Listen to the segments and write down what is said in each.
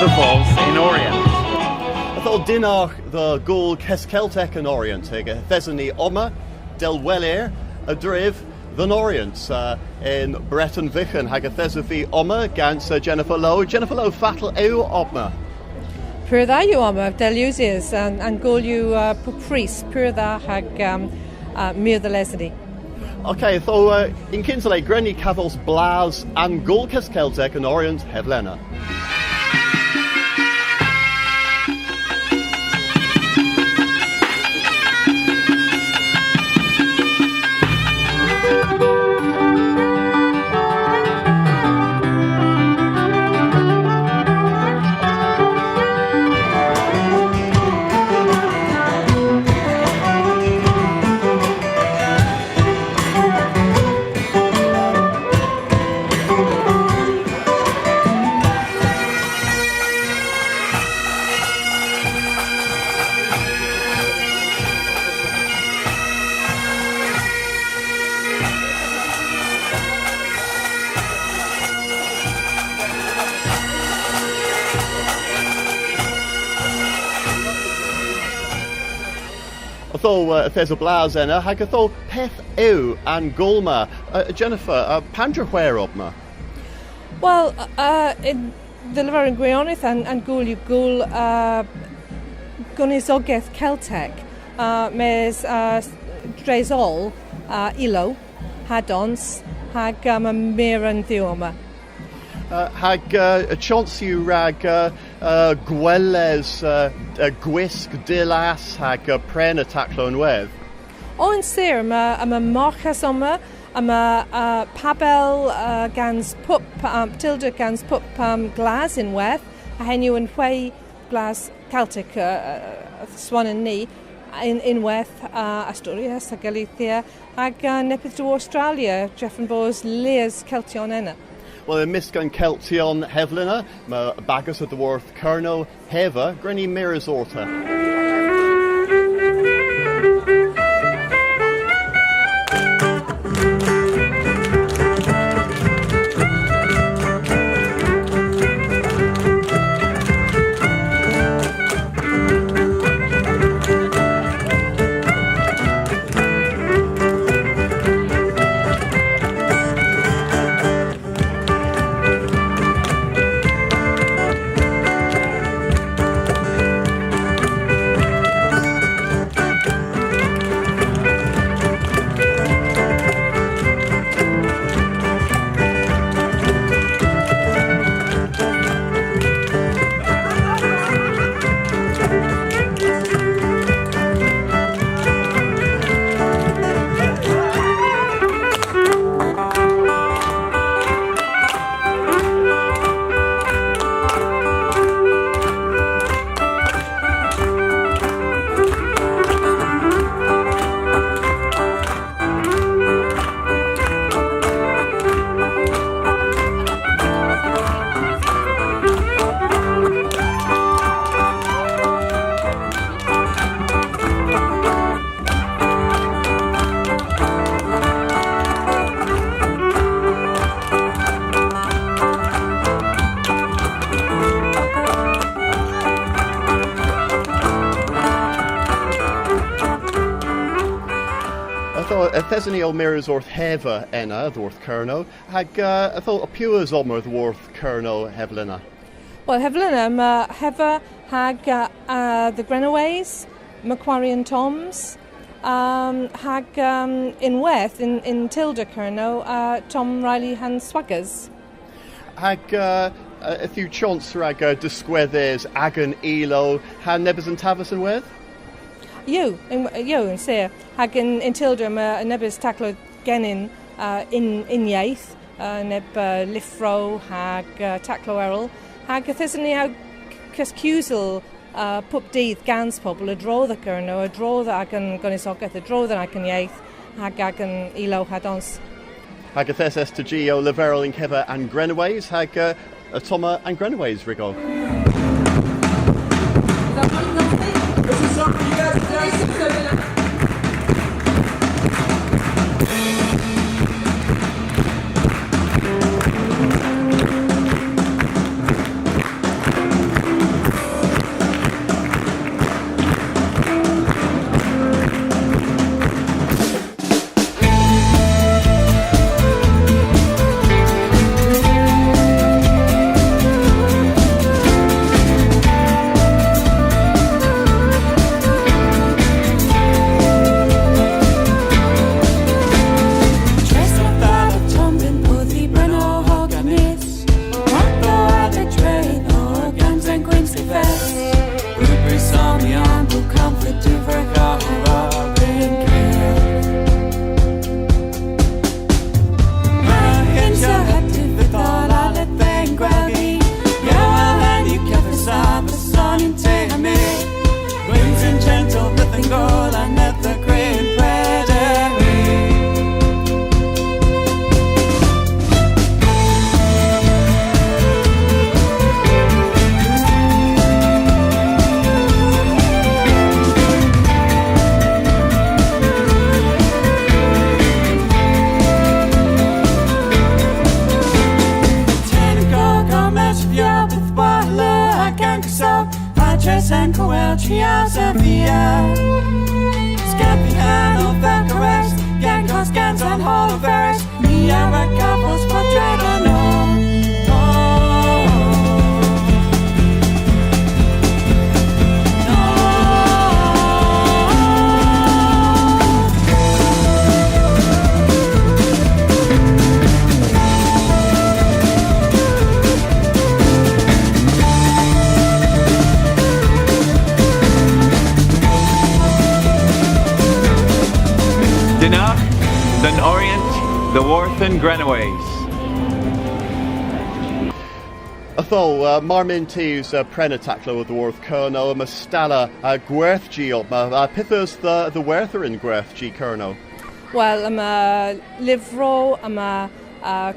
the falls in Orient. Atho dinach the gul Celtic in Orient, Thesany Oma, Delwelir, a driv, than Orient, in Breton Vichen, Hagathesafi Oma, Gans Jennifer Lowe Fatal Eu Oma. Pur dda yw oma, delusius, and gol yw pupris, pur dda hag mir the lesni. Okay, so in Kinsale, Grenny Cavils Blas and gul Celtic in Orient, Hevlena. Atho there's a blas enna, hag atho peth ew and gulma. Jennifer, pandra where obma? Well, in the Liver and Gwyonith and gul yw gul gunisogeth Celtic, mes dresol ilo, hadons, hag mir and thioma. Hag a chance you rag Gweles Gwisk Dilas hag Prena Taclo and Web. O yn sir, am a marchas oma, am a pabel gans pup, tilda gans pup glas in weth, a henw yn hwei glas Celtic swan yn ni, in weth Asturias, a Galicia, ag nepydd to Australia, Jeff and Bo's Lears Celtion enna. Well, in Miskan Celtion Hevlina, ma bagus of the Worth Kerno Heva, Grenny Mirrors Orta. Thesany O'Meara's Orth Heva enna, the Worth Kerno, hag I thought a Pua's Omer the Worth Kerno Hevlina. Well, Hevlina, Heva hag the Grenaways, Macquarie and Toms, hag in Weth, in Tilda Kerno, Tom Riley han Swaggers. Hag a few chance rag disquedes agan elo han nebes and tavas and Weth? You and say hag in Tilda nebes taclo genin in Yaith neb Lifro hag taclo errol hag thesany hag cuscusel pup dydd gans pobl a dro the Kerno a dro the agan gonisogeth a dro the agan Yaith hag agan elo hadons. Hag a theses to Geo Liverol in Keva and Grenaways hag a Toma and Grenaways Rigol. This is something you guys San Coel Trials Via Scapiano Vacarest Gancos Gans and Holoveris Mia Recapos Quadrano Dinach, den Orient, the Worth and Granaways. Atho, Marmin Tews, Prenataclo of the Worth Kerno, Mastala, Gwerth G, Pithers the Werther in Gwerth G Kerno. Well, I'm a livro, I'm a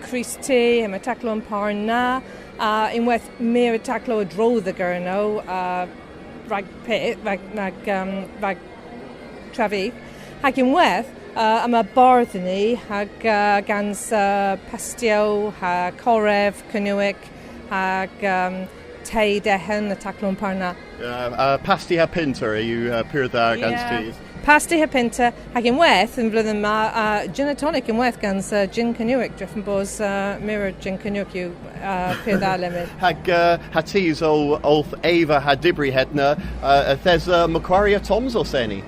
Christi, I'm a taclo yn parna, unwaith mir taclo y dro the gyrno, rag pit, rag trafi. Hag unwaith, I'm a barddni, hag gans pastio, hag corev, cynwyc, hag tei dehen, y taclo yn parna. Pasti ha pinter, you pure there against teas. Pasti ha pinter, hag unwaith, yn blwyddyn ma, gin a tonic unwaith gans gin cynwyc, driffen bos mirror gin cynwyc yw pure da limit. Hag ha teas olth Eva ha dibri hedna, there's Macquarie Toms or Seni.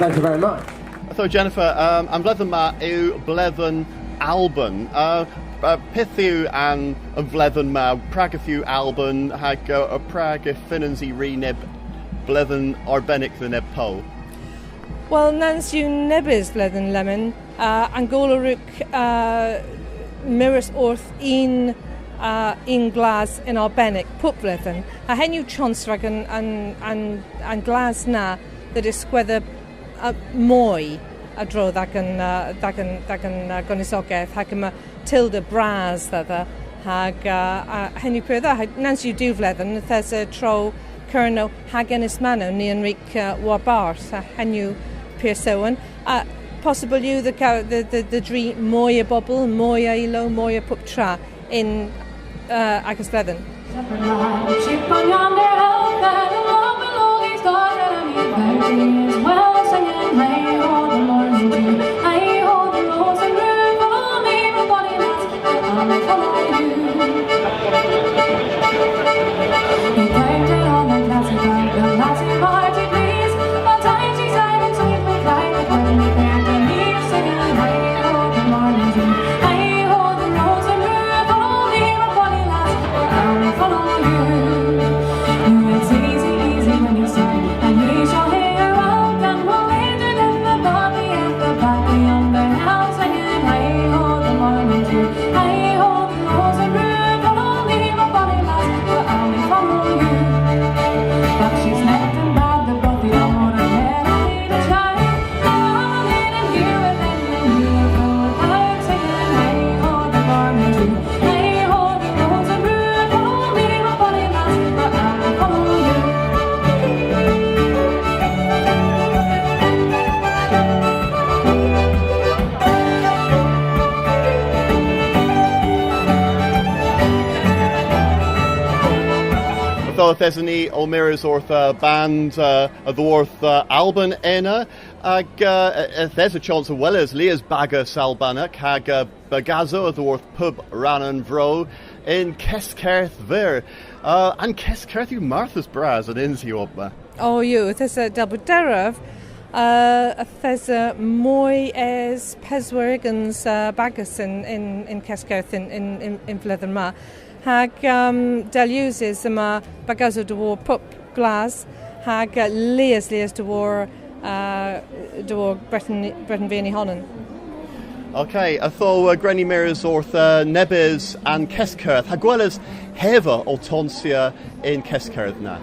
Thank you very much. So Jennifer, am bledden ma yw bledden Alban. Peth yw an bledden ma Prague yw Alban hag y Prague finnans I ri neb bledden arbennig the neb po. Wel, nans yw nebys bledden lemon, an golorwch mirrors wrth un glas yn arbennig, pwp bledden. A hen yw chonsrag an glas na that is sgwedda mwy a drodd ac yn gonisogaeth hag yma tilda bras ddada hag hen yw pwydda nans yw diwfledden thes y tro cyrno hag enys mano ni yn ric warbars a hen yw pyrsewan a possible yw the dri mwy a bobl, mwy a ilo, mwy a pwp tra in agos bledden. Ship on yonder hill, that along below these doors that I need as well, singing, hey, ho, the Lord and you, hey, ho, the rose and rue, follow me, my body lass, I'll follow you. He painted all the classic like the lassie party, please, but time she sang and sweet me cry, but when he painted me, singing, hey, ho, the Lord and you, hey, ho, the rose and rue, follow me, my body lass, I'll follow you. It's easy when you sing, and we shall hear out, and we'll lead it in the body at the back beyond the house, singing, hey ho, the morning dew, hey ho, the rose and rue, follow me, my body lass, but I'll follow you. But she's left and bad, the both the old and head, I need a try, I'll lead it here with them, and we'll go without singing, hey ho, the morning dew, hey ho, the rose and rue, follow me, my body lass, but I'll follow you. So there's any Olmira's orth band the worth Alban ena ag there's a chance as well as Leah's Bagus Albanach hag Bagazo the worth pub Rannan Vro in Keskerth ver and Keskerth you Martha's Braz and Inzi Opma. O yw, there's a double deraf, there's a mwy es peswarigans bagus in Keskerth in Bledden ma. Hag deluses yma bagazo de war pup glas, hag leas de war Breton Vianney Honan. Okay, I thought Granny Mirrors orth Nebes and Keskerth hag well as Heva Altonsia in Keskerth na.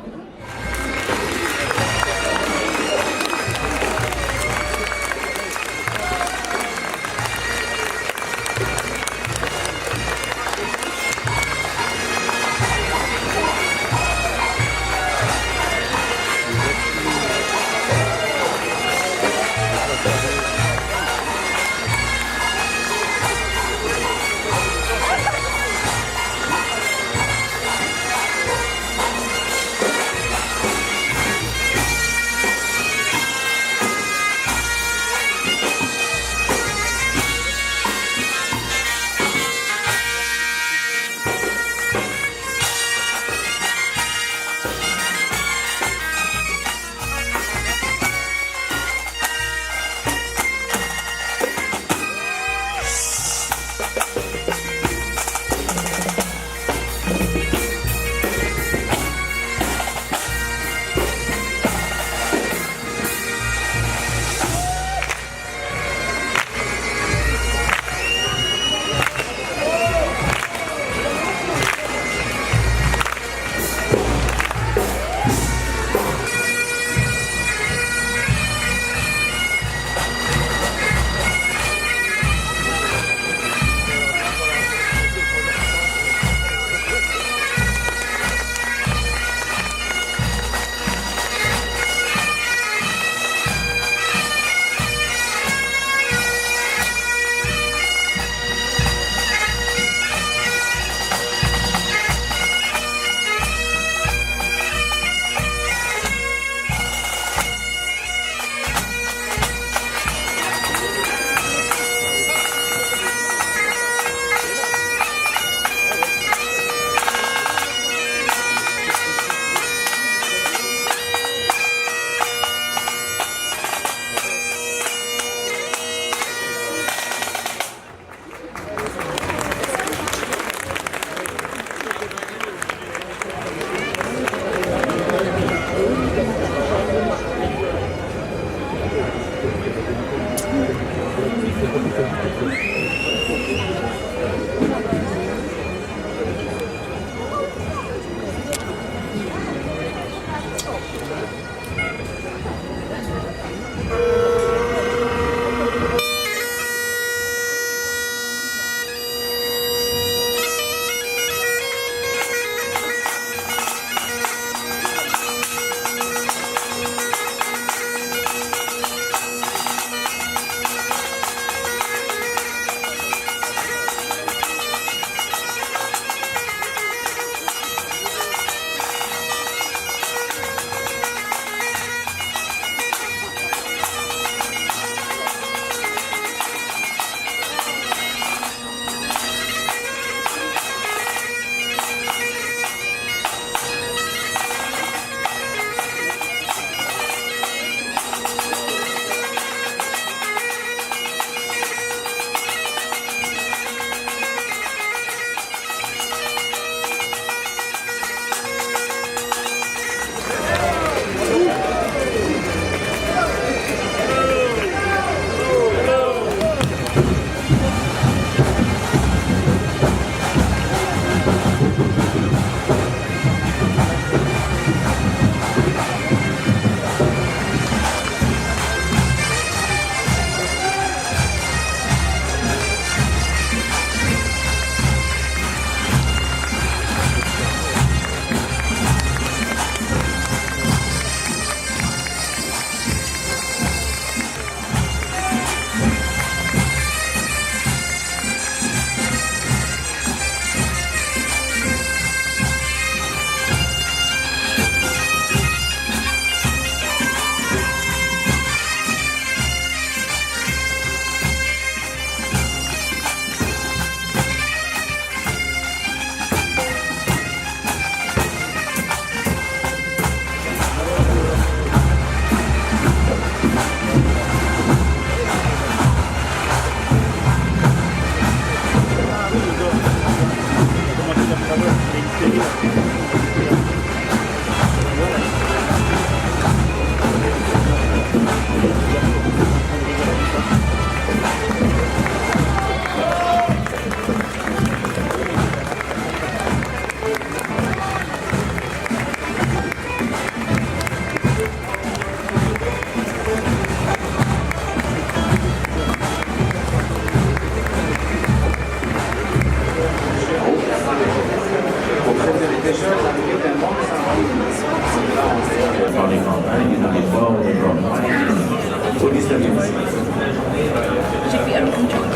Should be uncontrolled.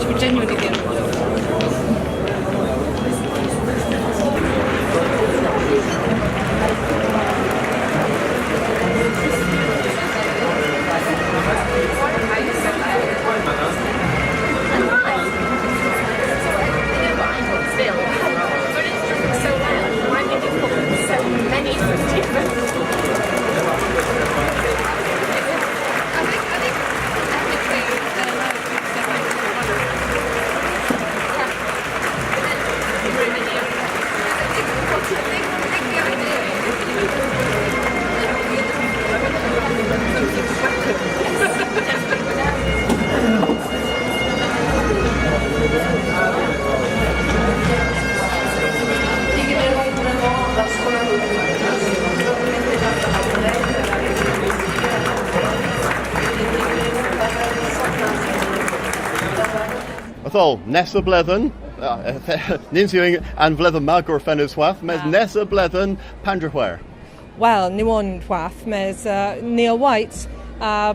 Should be genuinely beautiful. Athol, nesa bledden, ninsiwing and bledden magor fenuswaf, mes nesa bledden pandrahwer. Wel, ni o'n wath, mes Neil White,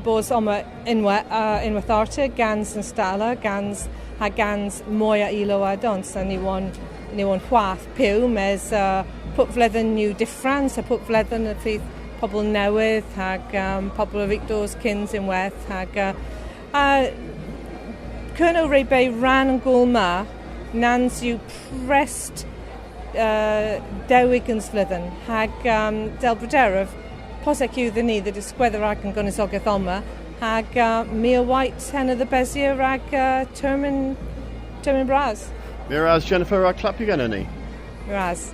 bos oma unwaith arta, gans yn stala, gans ha gans mwy a ilo a dons, a ni o'n wath piw, mes pwp fledden new difference, a pwp fledden y ffydd pobl newydd, hag pobl o Victor's Kins unwaith, hag Colonel Ray Bay ran yn gwl ma, nans yw prest dewig yn sflydden, hag Del Bryderaf, posec yw ddyn ni, the disgweddar ag yn gynnysogaeth oma, hag Mia White hen of the Bezier ag Termin Braz. Miraz Jennifer a clap again, any. Miraz.